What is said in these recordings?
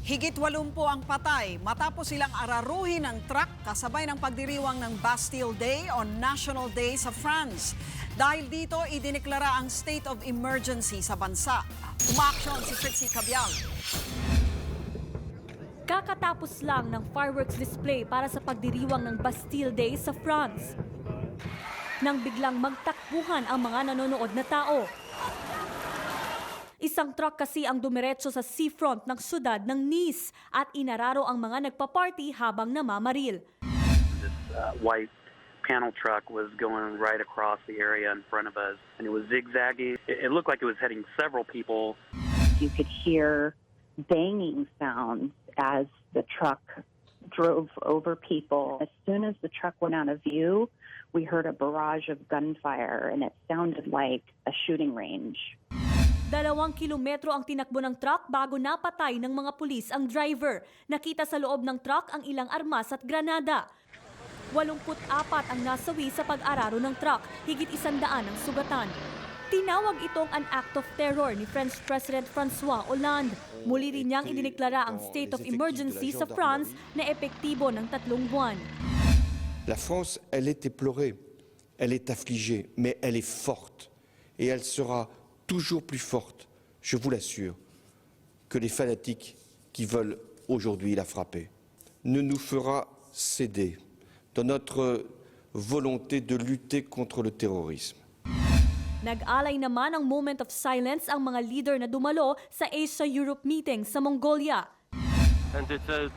Higit 80 ang patay matapos silang araruhin ng truck kasabay ng pagdiriwang ng Bastille Day o National Day sa France. Dahil dito, idineklara ang state of emergency sa bansa. Umaaksyon si Fritzy Cabial. Kakatapos lang ng fireworks display para sa pagdiriwang ng Bastille Day sa France. Nang biglang magtakbuhan ang mga nanonood na tao. Isang truck kasi ang dumiretso sa seafront ng syudad ng Nice at inararo ang mga nagpa-party habang namamaril. This white panel truck was going right across the area in front of us, and it was zigzagging. It looked like it was hitting several people. You could hear banging sounds as the truck drove over people. As soon as the truck went out of view, we heard a barrage of gunfire, and it sounded like a shooting range. 2 kilometro ang tinakbo ng truck bago napatay ng mga pulis ang driver. Nakita sa loob ng truck ang ilang armas at granada. 84 ang nasawi sa pag-araro ng truck, higit 100 ang sugatan. Tinawag itong an act of terror ni French President François Hollande. Muli rin niyang idineklara ang state of emergency sa France na epektibo ng 3 buwan. La France, elle est éplorée, elle est affligée, mais elle est forte. Et elle sera toujours plus forte, je vous l'assure, que les fanatiques qui veulent aujourd'hui la frapper. Ne nous fera céder dans notre volonté de lutter contre le terrorisme. Nag-alay naman ng moment of silence ang mga leader na dumalo sa Asia-Europe meeting sa Mongolia. And it's a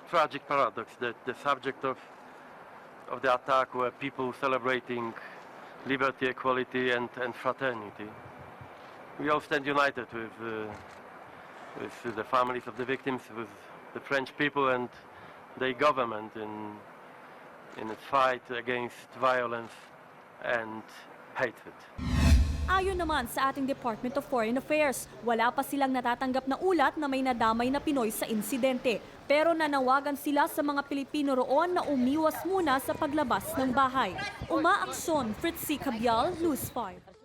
tragic paradox that the subject of the attack were people celebrating liberty, equality and fraternity. We all stand united with the families of the victims, with the French people and their government in its fight against violence and hatred. Ayon naman sa ating Department of Foreign Affairs, wala pa silang natatanggap na ulat na may nadamay na Pinoy sa insidente. Pero nanawagan sila sa mga Pilipino roon na umiwas muna sa paglabas ng bahay. Umaaksyon, Fritzy Cabial, News 5.